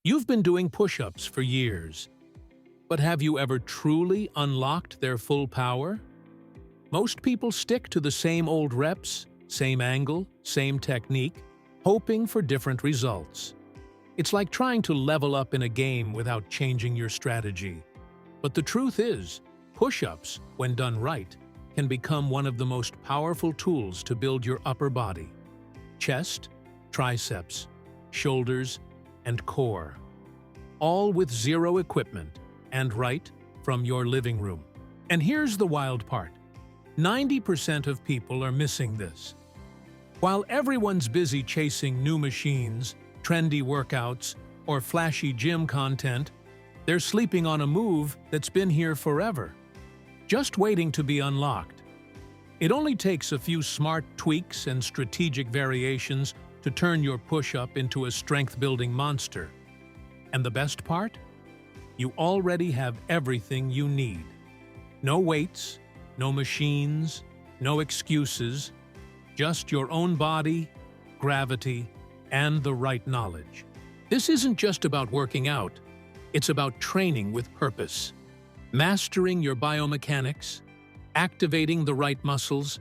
You've been doing push-ups for years, but have you ever truly unlocked their full power? Most people stick to the same old reps, same angle, same technique, hoping for different results. It's like trying to level up in a game without changing your strategy. But the truth is, push-ups, when done right, can become one of the most powerful tools to build your upper body. Chest, triceps, shoulders, and core. All with zero equipment, and right from your living room. And here's the wild part. 90% of people are missing this. While everyone's busy chasing new machines, trendy workouts, or flashy gym content, they're sleeping on a move that's been here forever, just waiting to be unlocked. It only takes a few smart tweaks and strategic variations to turn your push-up into a strength-building monster. And the best part? You already have everything you need. No weights, no machines, no excuses, just your own body, gravity, and the right knowledge. This isn't just about working out, it's about training with purpose, mastering your biomechanics, activating the right muscles,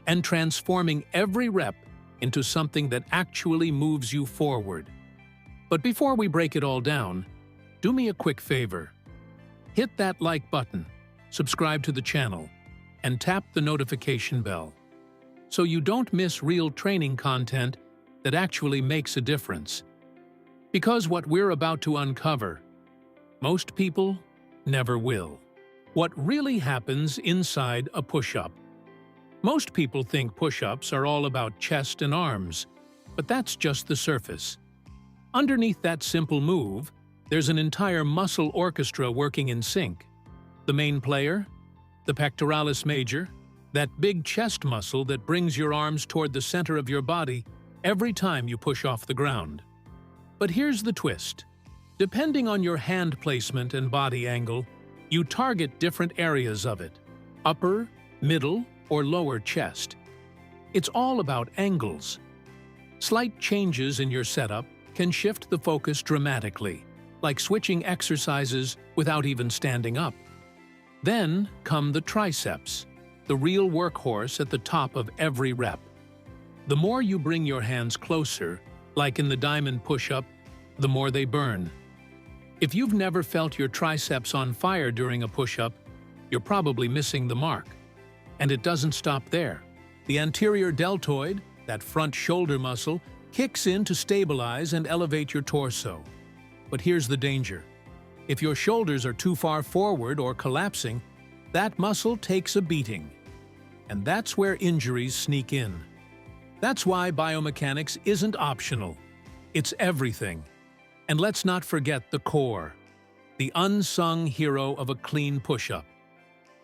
and transforming every rep into something that actually moves you forward. But before we break it all down, do me a quick favor. Hit that like button, subscribe to the channel, and tap the notification bell so you don't miss real training content that actually makes a difference. Because what we're about to uncover, most people never will. What really happens inside a push-up. Most people think push-ups are all about chest and arms, but that's just the surface. Underneath that simple move, there's an entire muscle orchestra working in sync. The main player, the pectoralis major, that big chest muscle that brings your arms toward the center of your body every time you push off the ground. But here's the twist. Depending on your hand placement and body angle, you target different areas of it: upper, middle, or lower chest. It's all about angles. Slight changes in your setup can shift the focus dramatically, like switching exercises without even standing up. Then come the triceps, the real workhorse at the top of every rep. The more you bring your hands closer, like in the diamond push-up, the more they burn. If you've never felt your triceps on fire during a push-up, you're probably missing the mark. And it doesn't stop there. The anterior deltoid, that front shoulder muscle, kicks in to stabilize and elevate your torso. But here's the danger. If your shoulders are too far forward or collapsing, that muscle takes a beating. And that's where injuries sneak in. That's why biomechanics isn't optional. It's everything. And let's not forget the core, the unsung hero of a clean push-up.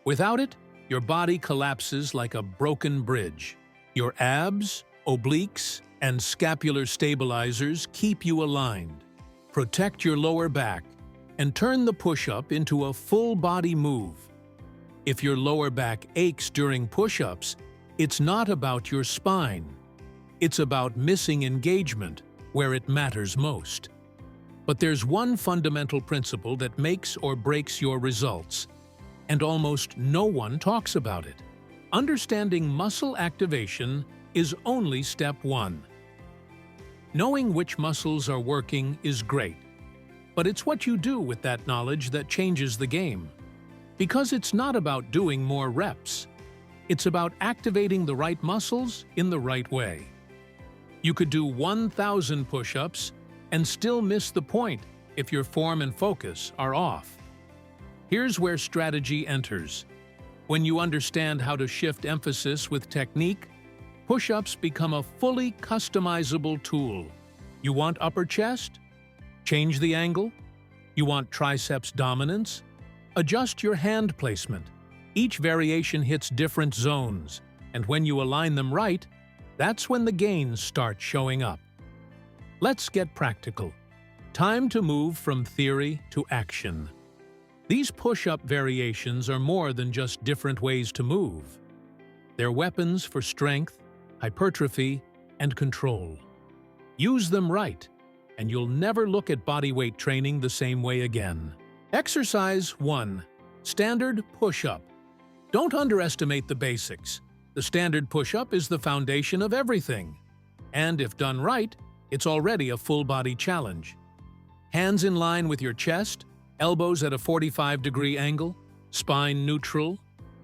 Without it, your body collapses like a broken bridge. Your abs, obliques, and scapular stabilizers keep you aligned, protect your lower back, and turn the push-up into a full-body move. If your lower back aches during push-ups, it's not about your spine. It's about missing engagement where it matters most. But there's one fundamental principle that makes or breaks your results, and almost no one talks about it. Understanding muscle activation is only step one. Knowing which muscles are working is great, but it's what you do with that knowledge that changes the game. Because it's not about doing more reps. It's about activating the right muscles in the right way. You could do 1,000 push-ups and still miss the point if your form and focus are off. Here's where strategy enters. When you understand how to shift emphasis with technique, push-ups become a fully customizable tool. You want upper chest? Change the angle? You want triceps dominance? Adjust your hand placement. Each variation hits different zones, and when you align them right, that's when the gains start showing up. Let's get practical. Time to move from theory to action. These push-up variations are more than just different ways to move. They're weapons for strength, hypertrophy, and control. Use them right, and you'll never look at bodyweight training the same way again. Exercise 1. Standard push-up. Don't underestimate the basics. The standard push-up is the foundation of everything. And if done right, it's already a full-body challenge. Hands in line with your chest, elbows at a 45-degree angle, spine neutral,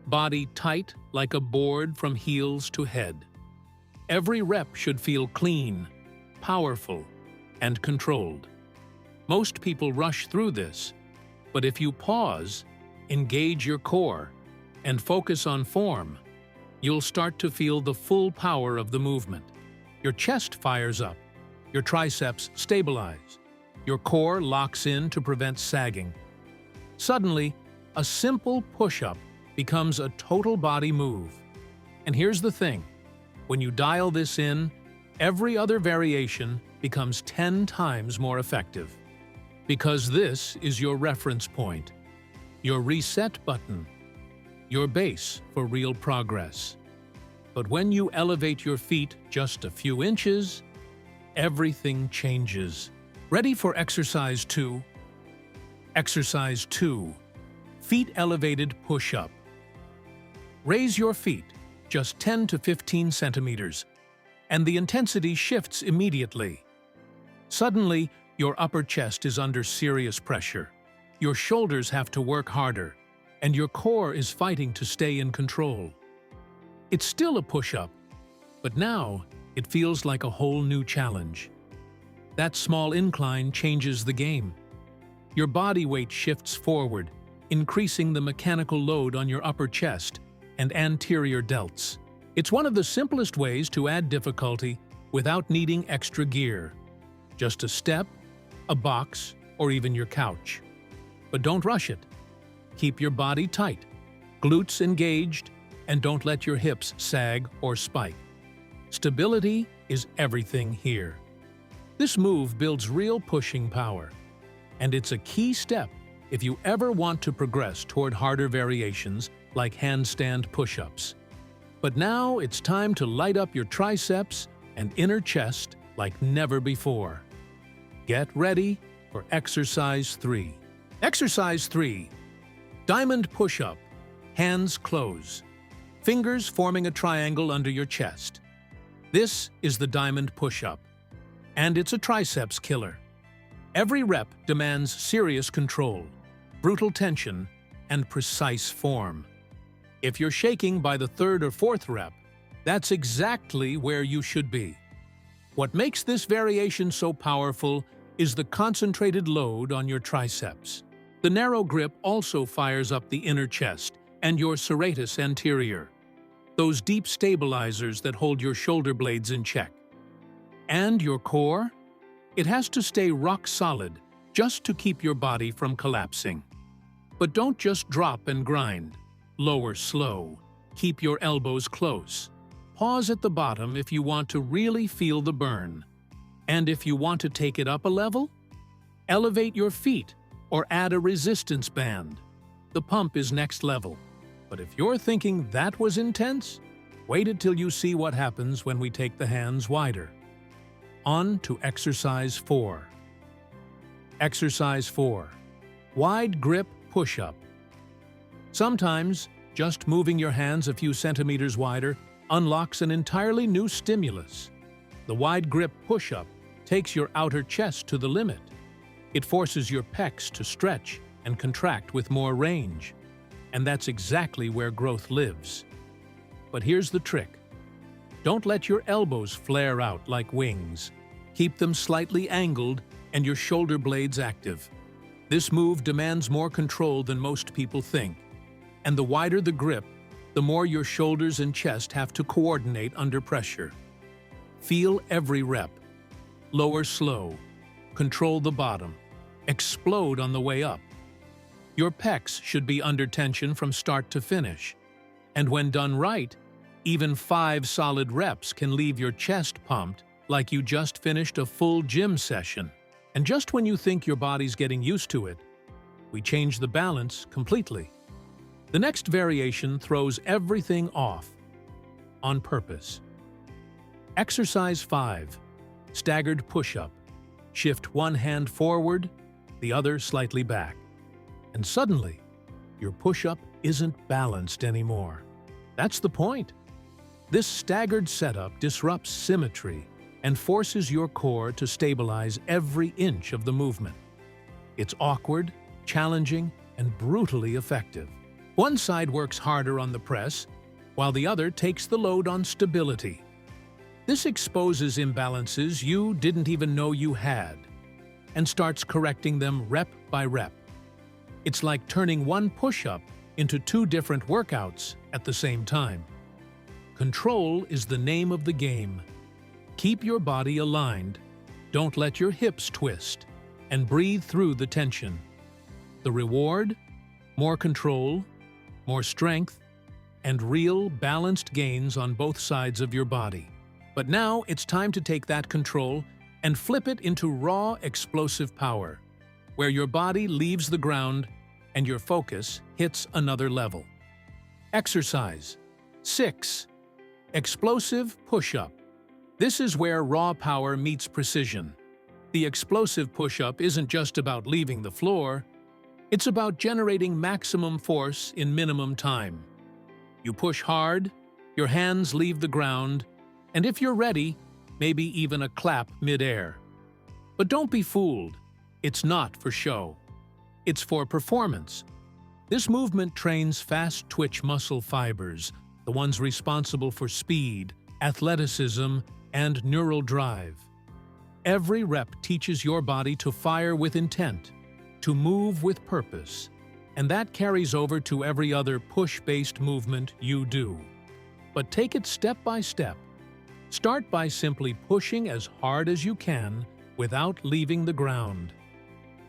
body tight like a board from heels to head. Every rep should feel clean, powerful, and controlled. Most people rush through this, but if you pause, engage your core, and focus on form, you'll start to feel the full power of the movement. Your chest fires up, your triceps stabilize, your core locks in to prevent sagging. Suddenly, a simple push-up becomes a total body move. And here's the thing, when you dial this in, every other variation becomes 10 times more effective. Because this is your reference point, your reset button, your base for real progress. But when you elevate your feet just a few inches, everything changes. Ready for exercise 2? Exercise 2. Feet elevated push-up. Raise your feet just 10 to 15 centimeters, and the intensity shifts immediately. Suddenly, your upper chest is under serious pressure. Your shoulders have to work harder, and your core is fighting to stay in control. It's still a push-up, but now it feels like a whole new challenge. That small incline changes the game. Your body weight shifts forward, increasing the mechanical load on your upper chest and anterior delts. It's one of the simplest ways to add difficulty without needing extra gear. Just a step, a box, or even your couch. But don't rush it. Keep your body tight, glutes engaged, and don't let your hips sag or spike. Stability is everything here. This move builds real pushing power, and it's a key step if you ever want to progress toward harder variations like handstand push-ups. But now it's time to light up your triceps and inner chest like never before. Get ready for exercise 3. Exercise 3. Diamond push-up. Hands close. Fingers forming a triangle under your chest. This is the diamond push-up, and it's a triceps killer. Every rep demands serious control, brutal tension, and precise form. If you're shaking by the 3rd or 4th rep, that's exactly where you should be. What makes this variation so powerful is the concentrated load on your triceps. The narrow grip also fires up the inner chest and your serratus anterior, those deep stabilizers that hold your shoulder blades in check. And your core? It has to stay rock solid just to keep your body from collapsing. But don't just drop and grind. Lower slow. Keep your elbows close. Pause at the bottom if you want to really feel the burn. And if you want to take it up a level, elevate your feet or add a resistance band. The pump is next level. But if you're thinking that was intense, wait until you see what happens when we take the hands wider. On to exercise 4. Exercise 4. Wide grip push-up. Sometimes, just moving your hands a few centimeters wider unlocks an entirely new stimulus. The wide grip push-up takes your outer chest to the limit. It forces your pecs to stretch and contract with more range. And that's exactly where growth lives. But here's the trick. Don't let your elbows flare out like wings. Keep them slightly angled and your shoulder blades active. This move demands more control than most people think. And the wider the grip, the more your shoulders and chest have to coordinate under pressure. Feel every rep. Lower slow. Control the bottom. Explode on the way up. Your pecs should be under tension from start to finish. And when done right, even 5 solid reps can leave your chest pumped like you just finished a full gym session. And just when you think your body's getting used to it, we change the balance completely. The next variation throws everything off, on purpose. Exercise 5. Staggered push-up. Shift one hand forward, the other slightly back. And suddenly, your push-up isn't balanced anymore. That's the point. This staggered setup disrupts symmetry and forces your core to stabilize every inch of the movement. It's awkward, challenging, and brutally effective. One side works harder on the press, while the other takes the load on stability. This exposes imbalances you didn't even know you had, and starts correcting them rep by rep. It's like turning one push-up into two different workouts at the same time. Control is the name of the game. Keep your body aligned, don't let your hips twist, and breathe through the tension. The reward? More control, more strength, and real, balanced gains on both sides of your body. But now it's time to take that control and flip it into raw, explosive power, where your body leaves the ground and your focus hits another level. Exercise 6. Explosive push-up. This is where raw power meets precision. The explosive push-up isn't just about leaving the floor, it's about generating maximum force in minimum time. You push hard, your hands leave the ground, and if you're ready, maybe even a clap mid-air. But don't be fooled. It's not for show. It's for performance. This movement trains fast-twitch muscle fibers, the ones responsible for speed, athleticism, and neural drive. Every rep teaches your body to fire with intent, to move with purpose, and that carries over to every other push-based movement you do. But take it step by step. Start by simply pushing as hard as you can without leaving the ground.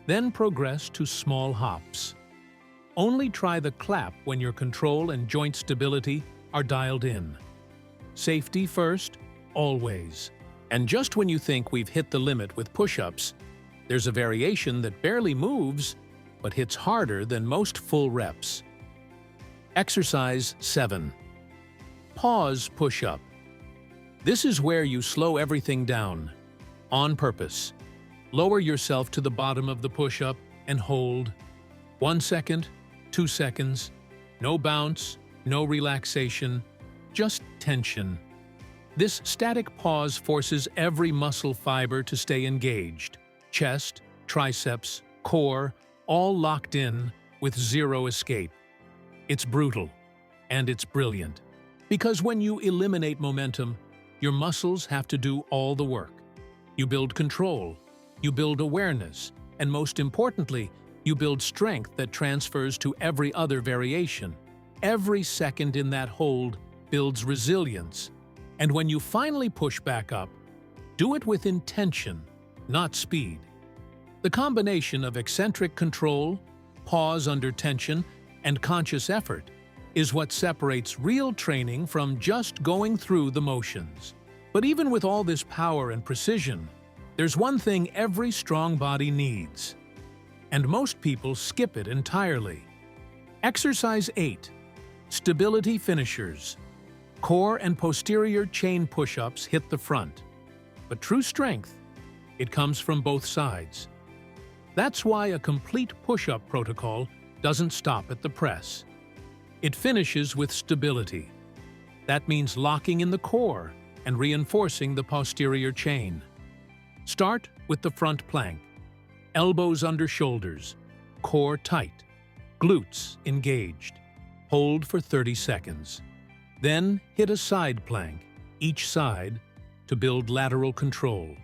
Then progress to small hops. Only try the clap when your control and joint stability are dialed in. Safety first, always. And just when you think we've hit the limit with push-ups, there's a variation that barely moves, but hits harder than most full reps. Exercise 7. Pause push-up. This is where you slow everything down, on purpose. Lower yourself to the bottom of the push-up and hold. 1 second, 2 seconds, no bounce, no relaxation, just tension. This static pause forces every muscle fiber to stay engaged. Chest, triceps, core, all locked in with zero escape. It's brutal, and it's brilliant. Because when you eliminate momentum, your muscles have to do all the work. You build control, you build awareness, and most importantly, you build strength that transfers to every other variation. Every second in that hold builds resilience. And when you finally push back up, do it with intention, not speed. The combination of eccentric control, pause under tension, and conscious effort is what separates real training from just going through the motions. But even with all this power and precision, there's one thing every strong body needs, and most people skip it entirely. Exercise 8. Stability finishers. Core and posterior chain push-ups hit the front. But true strength, it comes from both sides. That's why a complete push-up protocol doesn't stop at the press. It finishes with stability. That means locking in the core and reinforcing the posterior chain. Start with the front plank. Elbows under shoulders, core tight, glutes engaged. Hold for 30 seconds. Then hit a side plank, each side, to build lateral control.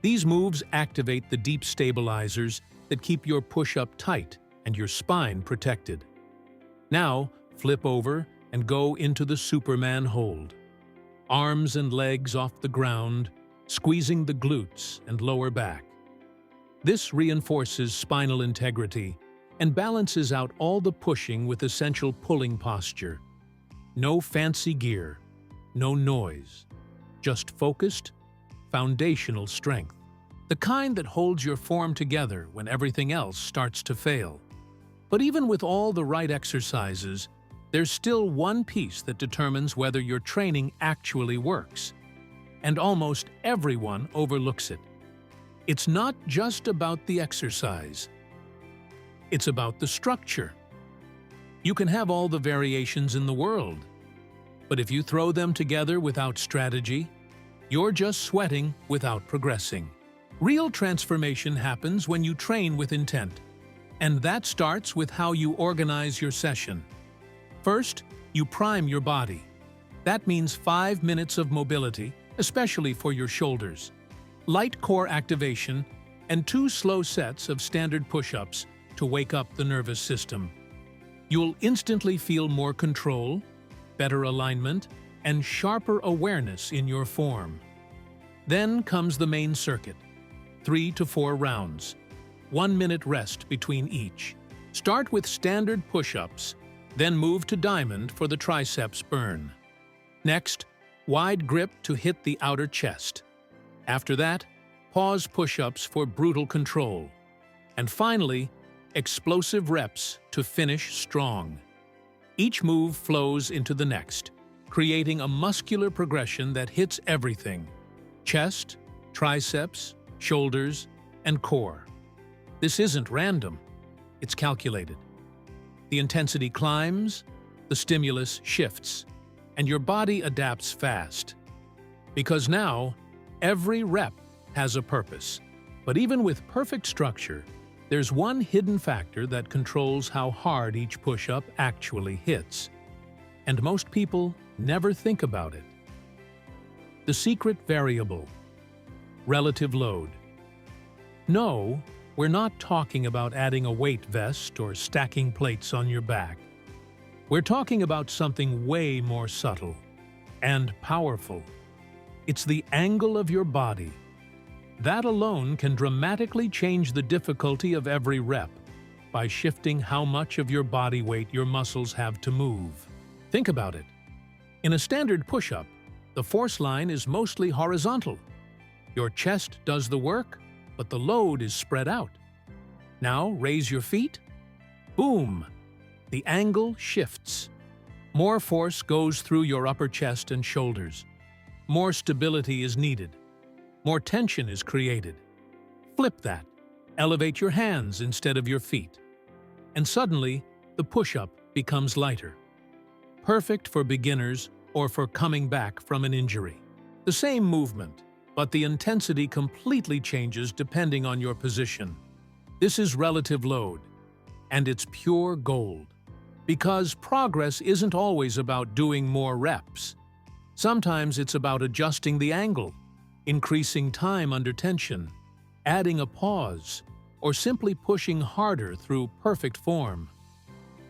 These moves activate the deep stabilizers that keep your push-up tight and your spine protected. Now, flip over and go into the Superman hold. Arms and legs off the ground, squeezing the glutes and lower back. This reinforces spinal integrity and balances out all the pushing with essential pulling posture. No fancy gear, no noise, just focused, foundational strength. The kind that holds your form together when everything else starts to fail. But even with all the right exercises, there's still one piece that determines whether your training actually works. And almost everyone overlooks it. It's not just about the exercise. It's about the structure. You can have all the variations in the world, but if you throw them together without strategy, you're just sweating without progressing. Real transformation happens when you train with intent, and that starts with how you organize your session. First, you prime your body. That means 5 minutes of mobility, especially for your shoulders, light core activation, and 2 slow sets of standard push-ups to wake up the nervous system. You'll instantly feel more control, better alignment, and sharper awareness in your form. Then comes the main circuit, 3 to 4 rounds, 1 minute rest between each. Start with standard push-ups, then move to diamond for the triceps burn. Next, wide grip to hit the outer chest. After that, pause push-ups for brutal control. And finally, explosive reps to finish strong. Each move flows into the next, creating a muscular progression that hits everything: chest, triceps, shoulders, and core. This isn't random, it's calculated. The intensity climbs, the stimulus shifts, and your body adapts fast. Because now, every rep has a purpose. But even with perfect structure, there's one hidden factor that controls how hard each push-up actually hits. And most people never think about it. The secret variable: relative load. No, we're not talking about adding a weight vest or stacking plates on your back. We're talking about something way more subtle and powerful. It's the angle of your body. That alone can dramatically change the difficulty of every rep by shifting how much of your body weight your muscles have to move. Think about it. In a standard push-up, the force line is mostly horizontal. Your chest does the work, but the load is spread out. Now raise your feet. Boom! The angle shifts. More force goes through your upper chest and shoulders. More stability is needed. More tension is created. Flip that. Elevate your hands instead of your feet. And suddenly, the push-up becomes lighter. Perfect for beginners or for coming back from an injury. The same movement, but the intensity completely changes depending on your position. This is relative load, and it's pure gold. Because progress isn't always about doing more reps. Sometimes it's about adjusting the angle, increasing time under tension, adding a pause, or simply pushing harder through perfect form.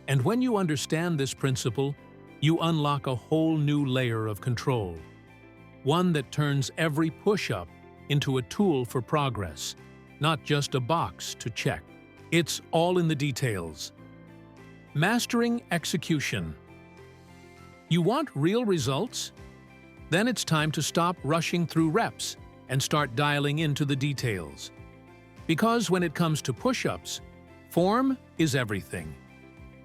And when you understand this principle, you unlock a whole new layer of control. One that turns every push-up into a tool for progress, not just a box to check. It's all in the details. Mastering execution. You want real results? Then it's time to stop rushing through reps and start dialing into the details. Because when it comes to push-ups, form is everything.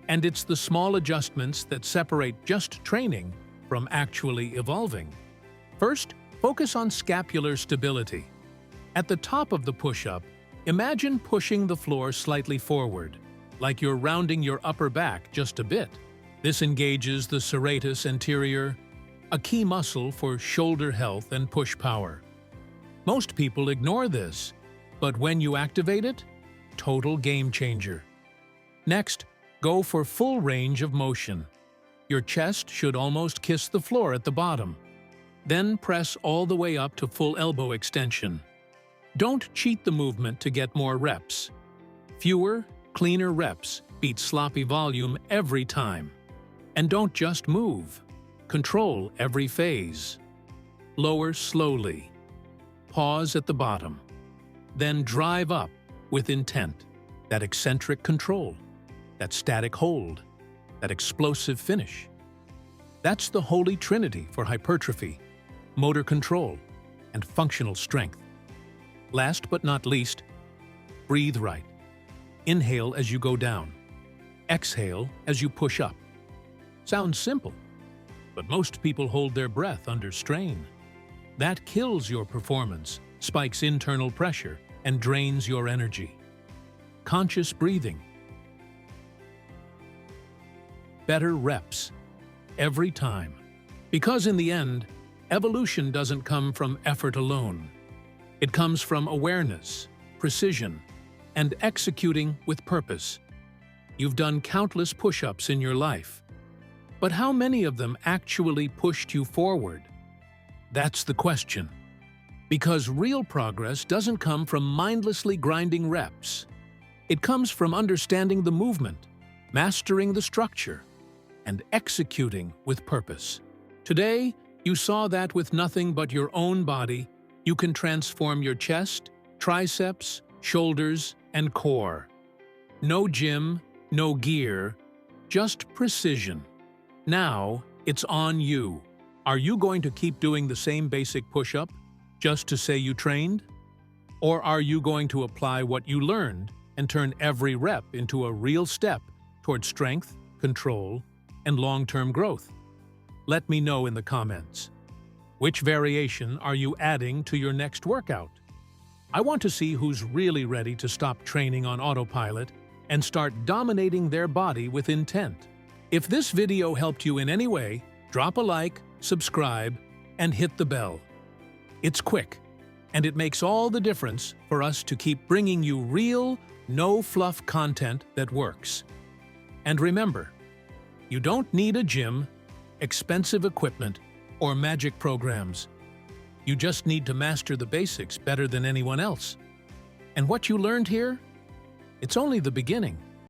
And it's the small adjustments that separate just training from actually evolving. First, focus on scapular stability. At the top of the push-up, imagine pushing the floor slightly forward, like you're rounding your upper back just a bit. This engages the serratus anterior, a key muscle for shoulder health and push power. Most people ignore this, but when you activate it, total game changer. Next, go for full range of motion. Your chest should almost kiss the floor at the bottom. Then press all the way up to full elbow extension. Don't cheat the movement to get more reps. Fewer, cleaner reps beat sloppy volume every time. And don't just move. Control every phase. Lower slowly. Pause at the bottom. Then drive up with intent. That eccentric control. That static hold. That explosive finish. That's the holy trinity for hypertrophy, motor control, and functional strength. Last but not least, breathe right. Inhale as you go down. Exhale as you push up. Sounds simple, but most people hold their breath under strain. That kills your performance, spikes internal pressure, and drains your energy. Conscious breathing. Better reps. Every time. Because in the end, evolution doesn't come from effort alone. It comes from awareness, precision, and executing with purpose. You've done countless push-ups in your life. But how many of them actually pushed you forward? That's the question. Because real progress doesn't come from mindlessly grinding reps. It comes from understanding the movement, mastering the structure, and executing with purpose. Today, you saw that with nothing but your own body, you can transform your chest, triceps, shoulders, and core. No gym, no gear, just precision. Now, it's on you. Are you going to keep doing the same basic push-up just to say you trained? Or are you going to apply what you learned and turn every rep into a real step toward strength, control, and long-term growth? Let me know in the comments. Which variation are you adding to your next workout? I want to see who's really ready to stop training on autopilot and start dominating their body with intent. If this video helped you in any way, drop a like, subscribe, and hit the bell. It's quick, and it makes all the difference for us to keep bringing you real, no-fluff content that works. And remember, you don't need a gym, expensive equipment, or magic programs. You just need to master the basics better than anyone else. And what you learned here? It's only the beginning.